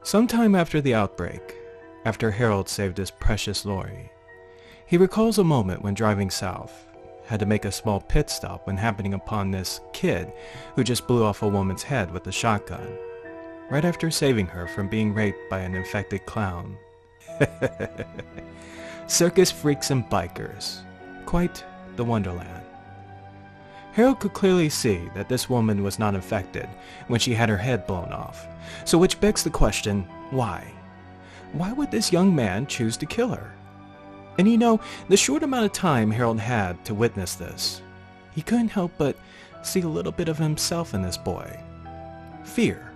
Sometime after the outbreak, after Harold saved his precious Lori, he recalls a moment when driving south, had to make a small pit stop when happening upon this kid who just blew off a woman's head with a shotgun, right after saving her from being raped by an infected clown. Circus freaks and bikers. Quite the wonderland. Harold could clearly see that this woman was not infected when she had her head blown off, so which begs the question, why? Why would this young man choose to kill her? And the short amount of time Harold had to witness this, he couldn't help but see a little bit of himself in this boy. Fear,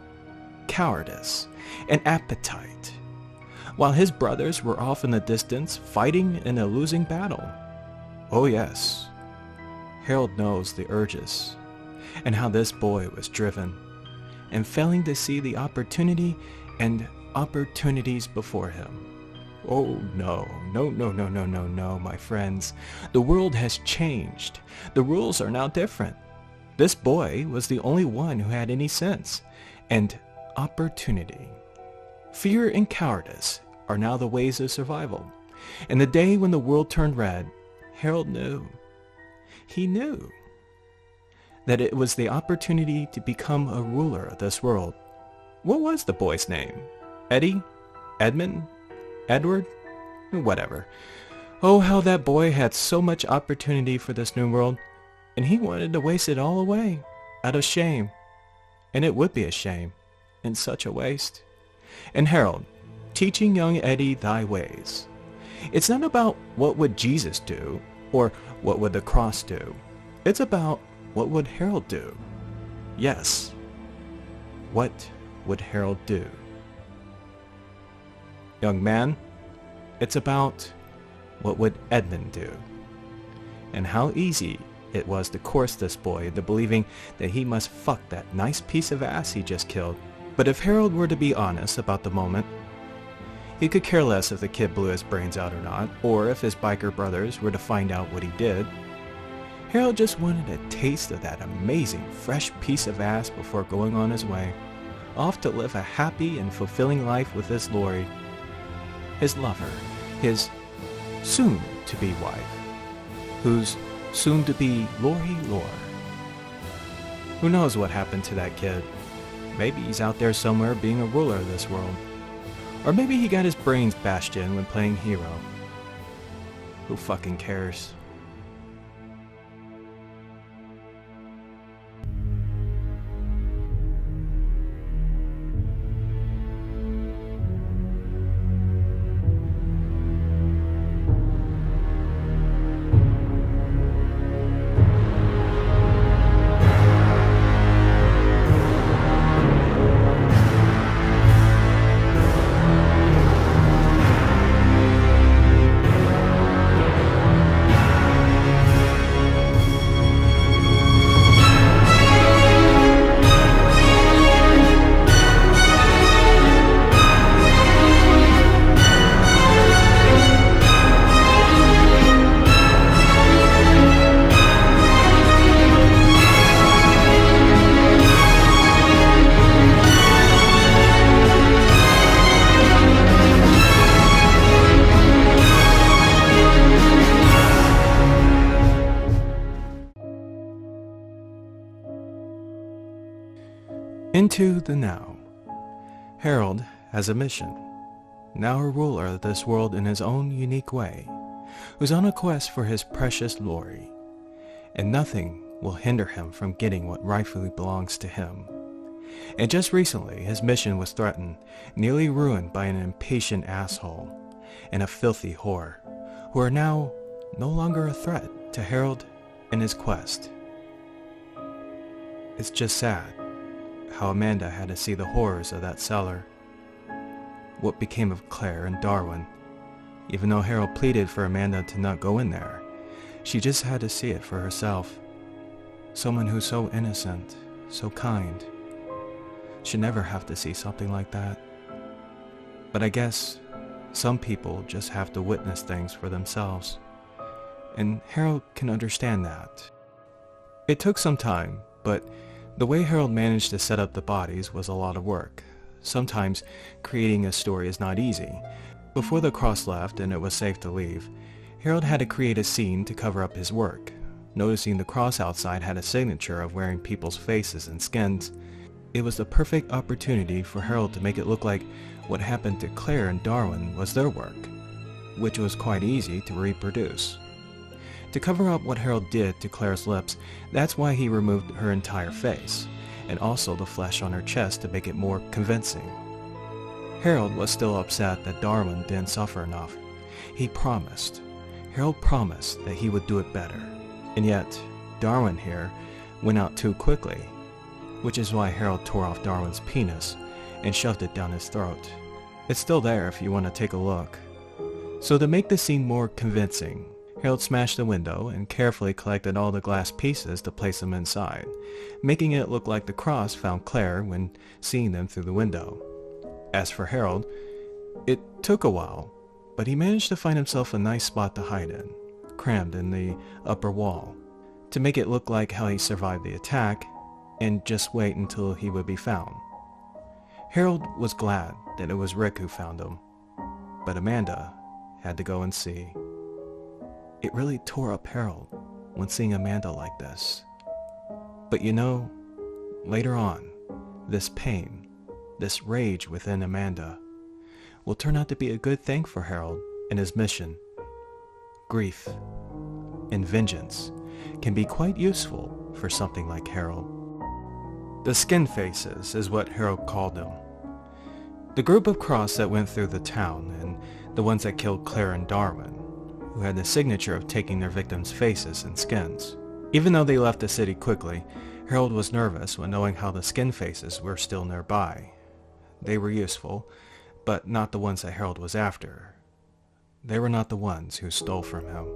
cowardice, and appetite, while his brothers were off in the distance fighting in a losing battle. Oh yes, Harold knows the urges, and how this boy was driven, and failing to see the opportunity and opportunities before him. Oh no, my friends. The world has changed. The rules are now different. This boy was the only one who had any sense, and opportunity. Fear and cowardice are now the ways of survival. And the day when the world turned red, Harold knew. He knew that it was the opportunity to become a ruler of this world. What was the boy's name? Eddie? Edmund? Edward? Whatever. Oh, how that boy had so much opportunity for this new world, and he wanted to waste it all away, out of shame. And it would be a shame, and such a waste. And Harold, teaching young Eddie thy ways. It's not about what would Jesus do, or what would the cross do. It's about what would Harold do. Yes, what would Harold do? Young man, it's about what would Edmund do, and how easy it was to coerce this boy into believing that he must fuck that nice piece of ass he just killed. But if Harold were to be honest about the moment, he could care less if the kid blew his brains out or not, or if his biker brothers were to find out what he did. Harold just wanted a taste of that amazing, fresh piece of ass before going on his way, off to live a happy and fulfilling life with his Lori, his lover, his soon-to-be wife, whose soon-to-be Lori lore. Who knows what happened to that kid? Maybe he's out there somewhere being a ruler of this world. Or maybe he got his brains bashed in when playing hero. Who fucking cares? Into the now. Harold has a mission, now a ruler of this world in his own unique way, who's on a quest for his precious Lori, and nothing will hinder him from getting what rightfully belongs to him. And just recently, his mission was threatened, nearly ruined by an impatient asshole and a filthy whore, who are now no longer a threat to Harold and his quest. It's just sad how Amanda had to see the horrors of that cellar. What became of Claire and Darwin? Even though Harold pleaded for Amanda to not go in there, she just had to see it for herself. Someone who's so innocent, so kind, should never have to see something like that. But I guess some people just have to witness things for themselves, and Harold can understand that. It took some time, but the way Harold managed to set up the bodies was a lot of work, Sometimes creating a story is not easy. Before the cross left and it was safe to leave, Harold had to create a scene to cover up his work. Noticing the cross outside had a signature of wearing people's faces and skins, it was the perfect opportunity for Harold to make it look like what happened to Claire and Darwin was their work, which was quite easy to reproduce. To cover up what Harold did to Claire's lips, that's why he removed her entire face, and also the flesh on her chest to make it more convincing. Harold was still upset that Darwin didn't suffer enough. Harold promised that he would do it better. And yet, Darwin here went out too quickly, which is why Harold tore off Darwin's penis and shoved it down his throat. It's still there if you want to take a look. So to make the scene more convincing, Harold smashed the window and carefully collected all the glass pieces to place them inside, making it look like the cross found Claire when seeing them through the window. As for Harold, it took a while, but he managed to find himself a nice spot to hide in, crammed in the upper wall, to make it look like how he survived the attack and just wait until he would be found. Harold was glad that it was Rick who found him, but Amanda had to go and see. It really tore up Harold when seeing Amanda like this. But you know, later on, this pain, this rage within Amanda, will turn out to be a good thing for Harold and his mission. Grief and vengeance can be quite useful for something like Harold. The Skin Faces is what Harold called them. The group of cross that went through the town, and the ones that killed Claire and Darwin, who had the signature of taking their victims' faces and skins. Even though they left the city quickly, Harold was nervous when knowing how the Skin Faces were still nearby. They were useful, but not the ones that Harold was after. They were not the ones who stole from him.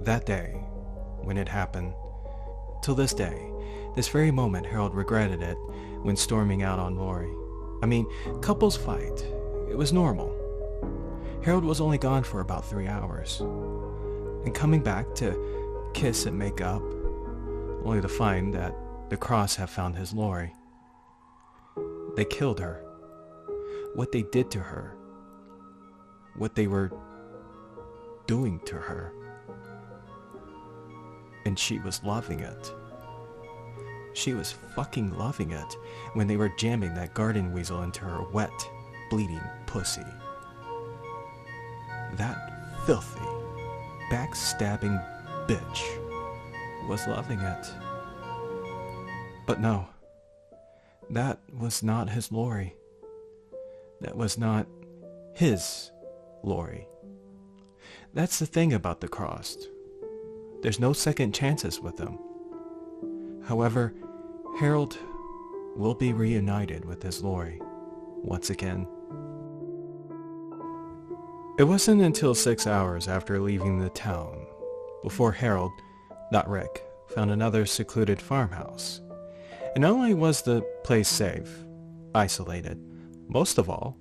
That day, when it happened, till this day, this very moment Harold regretted it when storming out on Lori. I mean, couples fight. It was normal. Harold was only gone for about 3 hours, and coming back to kiss and make up, only to find that the cross had found his Lori. They killed her. What they did to her. What they were doing to her. And she was loving it. She was fucking loving it when they were jamming that garden weasel into her wet, bleeding pussy. That filthy, backstabbing bitch was loving it. But no, that was not his Lori. That was not his Lori. That's the thing about the crossed. There's no second chances with them. However, Harold will be reunited with his Lori once again. It wasn't until 6 hours after leaving the town before Harold, not Rick, found another secluded farmhouse. And not only was the place safe, isolated, most of all,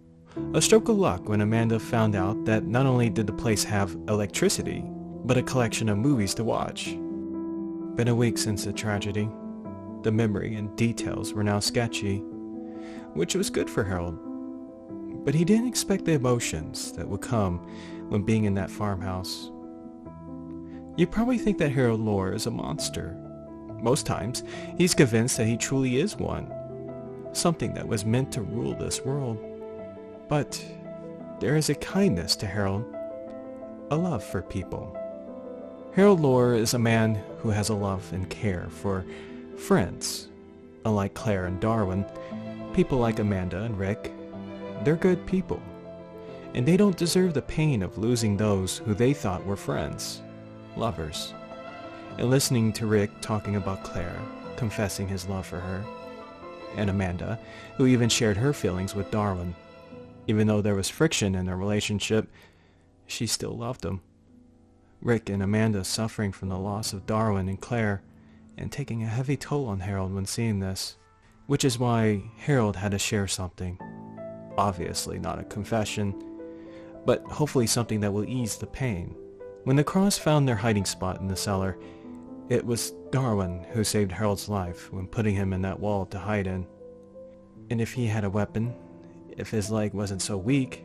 a stroke of luck when Amanda found out that not only did the place have electricity, but a collection of movies to watch. Been a week since the tragedy. The memory and details were now sketchy, which was good for Harold. But he didn't expect the emotions that would come when being in that farmhouse. You probably think that Harold Lore is a monster. Most times, he's convinced that he truly is one, something that was meant to rule this world. But there is a kindness to Harold, a love for people. Harold Lore is a man who has a love and care for friends. Unlike Claire and Darwin, people like Amanda and Rick, they're good people. And they don't deserve the pain of losing those who they thought were friends, lovers. And listening to Rick talking about Claire, confessing his love for her, and Amanda, who even shared her feelings with Darwin. Even though there was friction in their relationship, she still loved him. Rick and Amanda suffering from the loss of Darwin and Claire, and taking a heavy toll on Harold when seeing this, which is why Harold had to share something. Obviously not a confession, but hopefully something that will ease the pain. When the cross found their hiding spot in the cellar, it was Darwin who saved Harold's life when putting him in that wall to hide in. And if he had a weapon, if his leg wasn't so weak,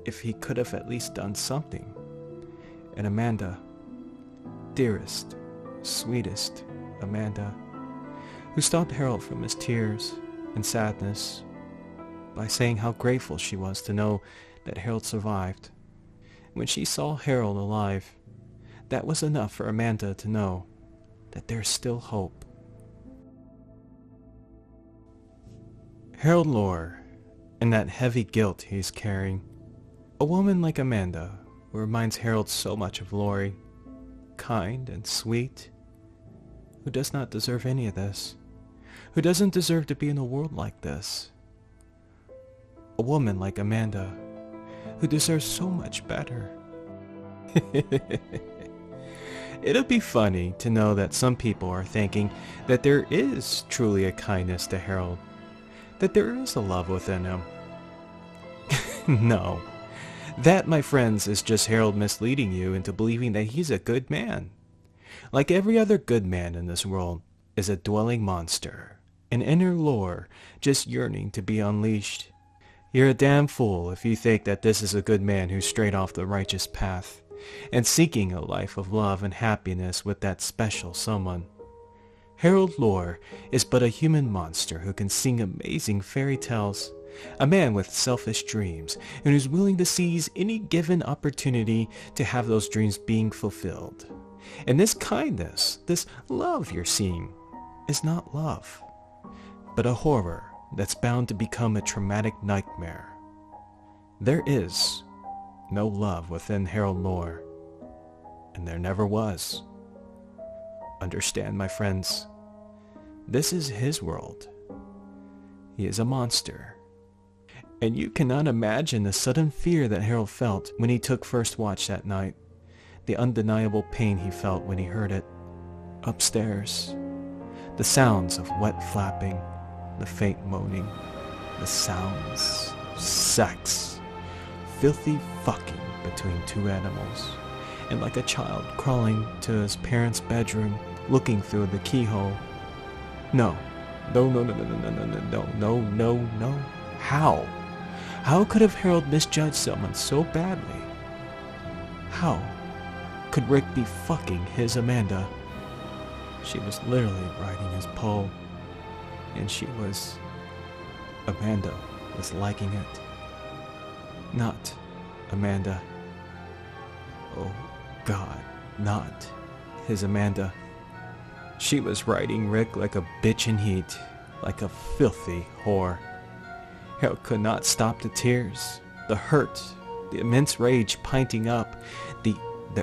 if he could have at least done something. And Amanda, dearest, sweetest Amanda, who stopped Harold from his tears and sadness by saying how grateful she was to know that Harold survived. When she saw Harold alive, that was enough for Amanda to know that there's still hope. Harold Lore, and that heavy guilt he's carrying. A woman like Amanda, who reminds Harold so much of Lori, kind and sweet, who does not deserve any of this, who doesn't deserve to be in a world like this. A woman like Amanda, who deserves so much better. It'll be funny to know that some people are thinking that there is truly a kindness to Harold, that there is a love within him. No. That, my friends, is just Harold misleading you into believing that he's a good man. Like every other good man in this world is a dwelling monster, an inner Lore just yearning to be unleashed. You're a damn fool if you think that this is a good man who's straight off the righteous path and seeking a life of love and happiness with that special someone. Harold Lore is but a human monster who can sing amazing fairy tales, a man with selfish dreams and who's willing to seize any given opportunity to have those dreams being fulfilled. And this kindness, this love you're seeing, is not love, but a horror that's bound to become a traumatic nightmare. There is no love within Harold Lore, and there never was. Understand, my friends, this is his world. He is a monster. And you cannot imagine the sudden fear that Harold felt when he took first watch that night, the undeniable pain he felt when he heard it. Upstairs, the sounds of wet flapping, the faint moaning, the sounds of sex, filthy fucking between two animals, and like a child crawling to his parents' bedroom, looking through the keyhole. No. How? How could have Harold misjudged someone so badly? How could Rick be fucking his Amanda? She was literally writing his poem, and Amanda was liking it. Not Amanda. Oh God, not his Amanda. She was riding Rick like a bitch in heat, like a filthy whore. Harold could not stop the tears, the hurt, the immense rage pinting up, the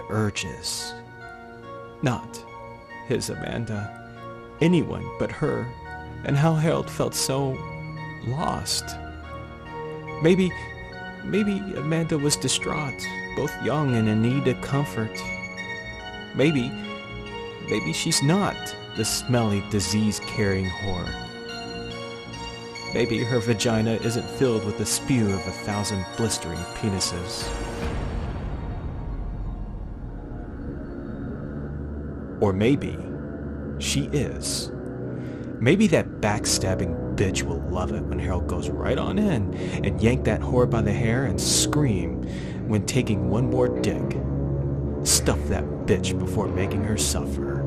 urges. Not his Amanda. Anyone but her. And how Harold felt so lost. Maybe Amanda was distraught, both young and in need of comfort. Maybe she's not the smelly, disease-carrying whore. Maybe her vagina isn't filled with the spew of 1,000 blistering penises. Or maybe she is. Maybe that backstabbing bitch will love it when Harold goes right on in and yank that whore by the hair and scream when taking one more dick. Stuff that bitch before making her suffer.